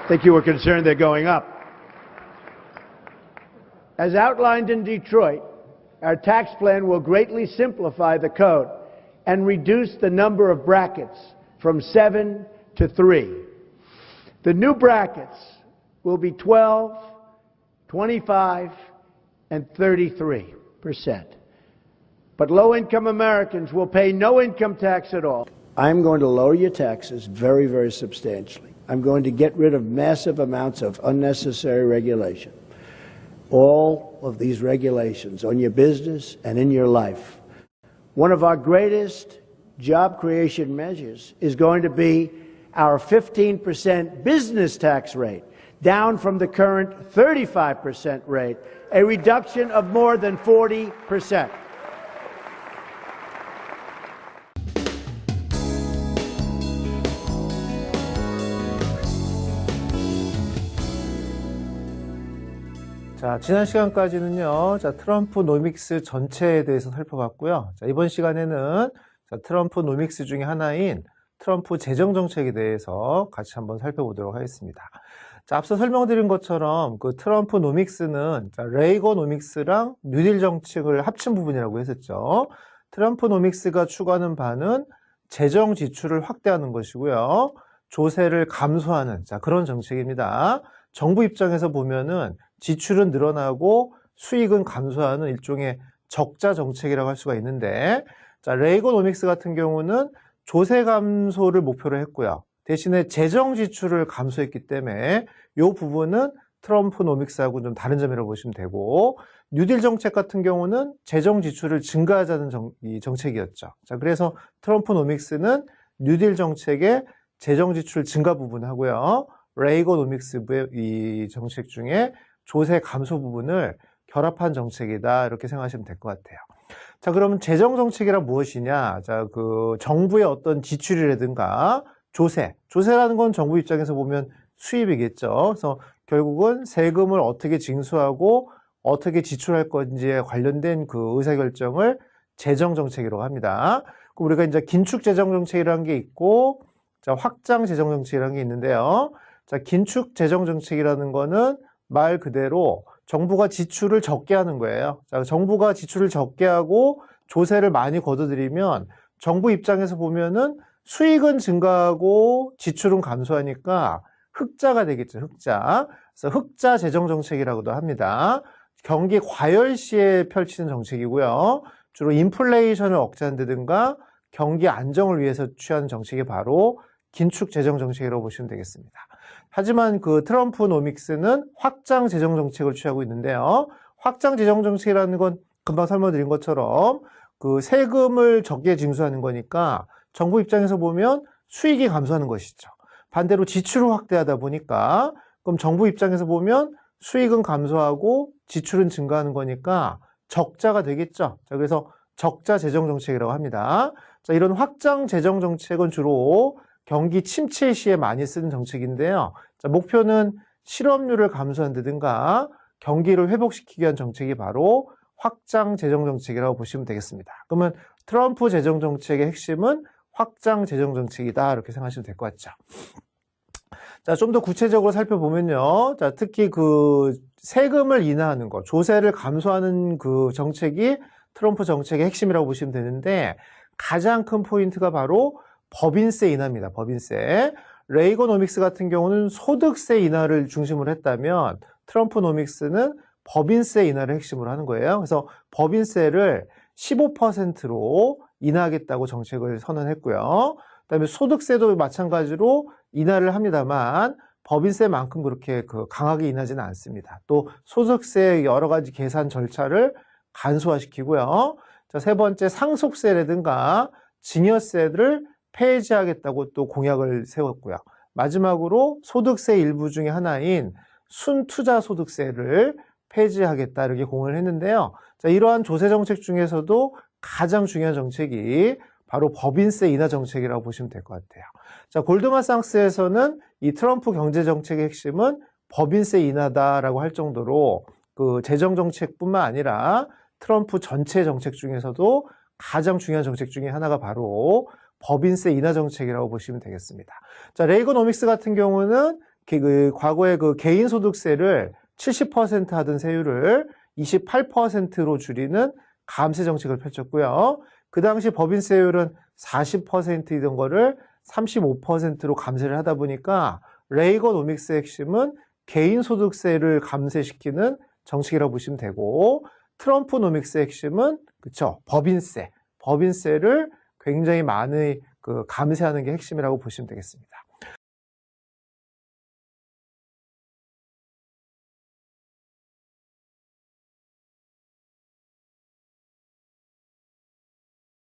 think you were concerned they're going up. As outlined in Detroit, our tax plan will greatly simplify the code and reduce the number of brackets from 7 to 3. The new brackets will be 12, 25, and 33%. But low-income Americans will pay no income tax at all. I'm going to lower your taxes very, very substantially. I'm going to get rid of massive amounts of unnecessary regulation. All of these regulations on your business and in your life. One of our greatest job creation measures is going to be our 15% business tax rate, down from the current 35% rate, a reduction of more than 40%. 자, 지난 시간까지는요, 트럼프 노믹스 전체에 대해서 살펴봤고요. 자, 이번 시간에는 트럼프 노믹스 중에 하나인 트럼프 재정정책에 대해서 같이 한번 살펴보도록 하겠습니다. 자, 앞서 설명드린 것처럼 그 트럼프 노믹스는 레이거노믹스랑 뉴딜 정책을 합친 부분이라고 했었죠. 트럼프 노믹스가 추구하는 바는 재정 지출을 확대하는 것이고요. 조세를 감소하는 그런 정책입니다. 정부 입장에서 보면은 지출은 늘어나고 수익은 감소하는 일종의 적자 정책이라고 할 수가 있는데, 자, 레이거노믹스 같은 경우는 조세 감소를 목표로 했고요. 대신에 재정 지출을 감소했기 때문에 이 부분은 트럼프 노믹스하고 좀 다른 점이라고 보시면 되고, 뉴딜 정책 같은 경우는 재정 지출을 증가하자는 정책이었죠. 자, 그래서 트럼프 노믹스는 뉴딜 정책의 재정 지출 증가 부분하고요. 레이거노믹스의 이 정책 중에 조세 감소 부분을 결합한 정책이다, 이렇게 생각하시면 될 것 같아요. 자, 그러면 재정 정책이란 무엇이냐? 자, 그 정부의 어떤 지출이라든가 조세라는 건 정부 입장에서 보면 수입이겠죠. 그래서 결국은 세금을 어떻게 징수하고 어떻게 지출할 건지에 관련된 그 의사결정을 재정 정책이라고 합니다. 그럼 우리가 이제 긴축 재정 정책이라는 게 있고, 자, 확장 재정 정책이라는 게 있는데요. 자, 긴축 재정 정책이라는 거는 말 그대로 정부가 지출을 적게 하는 거예요. 자, 정부가 지출을 적게 하고 조세를 많이 걷어들이면 정부 입장에서 보면은 수익은 증가하고 지출은 감소하니까 흑자가 되겠죠, 흑자. 그래서 흑자 재정 정책이라고도 합니다. 경기 과열 시에 펼치는 정책이고요. 주로 인플레이션을 억제한다든가 경기 안정을 위해서 취하는 정책이 바로 긴축 재정 정책이라고 보시면 되겠습니다. 하지만 그 트럼프 노믹스는 확장 재정 정책을 취하고 있는데요. 확장 재정 정책이라는 건 금방 설명드린 것처럼 그 세금을 적게 징수하는 거니까 정부 입장에서 보면 수익이 감소하는 것이죠. 반대로 지출을 확대하다 보니까 그럼 정부 입장에서 보면 수익은 감소하고 지출은 증가하는 거니까 적자가 되겠죠. 자, 그래서 적자 재정 정책이라고 합니다. 자, 이런 확장 재정 정책은 주로 경기 침체 시에 많이 쓰는 정책인데요. 자, 목표는 실업률을 감소한다든가 경기를 회복시키기 위한 정책이 바로 확장 재정 정책이라고 보시면 되겠습니다. 그러면 트럼프 재정 정책의 핵심은 확장 재정 정책이다, 이렇게 생각하시면 될 것 같죠. 자, 좀 더 구체적으로 살펴보면요. 자, 특히 그 세금을 인하하는 것, 조세를 감소하는 그 정책이 트럼프 정책의 핵심이라고 보시면 되는데, 가장 큰 포인트가 바로 법인세 인하입니다. 법인세. 레이거노믹스 같은 경우는 소득세 인하를 중심으로 했다면 트럼프 노믹스는 법인세 인하를 핵심으로 하는 거예요. 그래서 법인세를 15%로 인하하겠다고 정책을 선언했고요. 그다음에 소득세도 마찬가지로 인하를 합니다만 법인세만큼 그렇게 강하게 인하지는 않습니다. 또 소득세의 여러 가지 계산 절차를 간소화시키고요. 자, 세 번째, 상속세라든가 증여세를 폐지하겠다고 또 공약을 세웠고요. 마지막으로 소득세 일부 중에 하나인 순투자소득세를 폐지하겠다, 이렇게 공언을 했는데요. 자, 이러한 조세 정책 중에서도 가장 중요한 정책이 바로 법인세 인하 정책이라고 보시면 될 것 같아요. 자, 골드만삭스에서는 이 트럼프 경제 정책의 핵심은 법인세 인하다라고 할 정도로 그 재정 정책뿐만 아니라 트럼프 전체 정책 중에서도 가장 중요한 정책 중에 하나가 바로 법인세 인하 정책이라고 보시면 되겠습니다. 자, 레이거노믹스 같은 경우는 과거에 그 개인소득세를 70% 하던 세율을 28%로 줄이는 감세 정책을 펼쳤고요. 그 당시 법인세율은 40%이던 거를 35%로 감세를 하다 보니까 레이거노믹스의 핵심은 개인소득세를 감세시키는 정책이라고 보시면 되고, 트럼프 노믹스의 핵심은 그쵸, 법인세를 굉장히 많이 감세하는 게 핵심이라고 보시면 되겠습니다.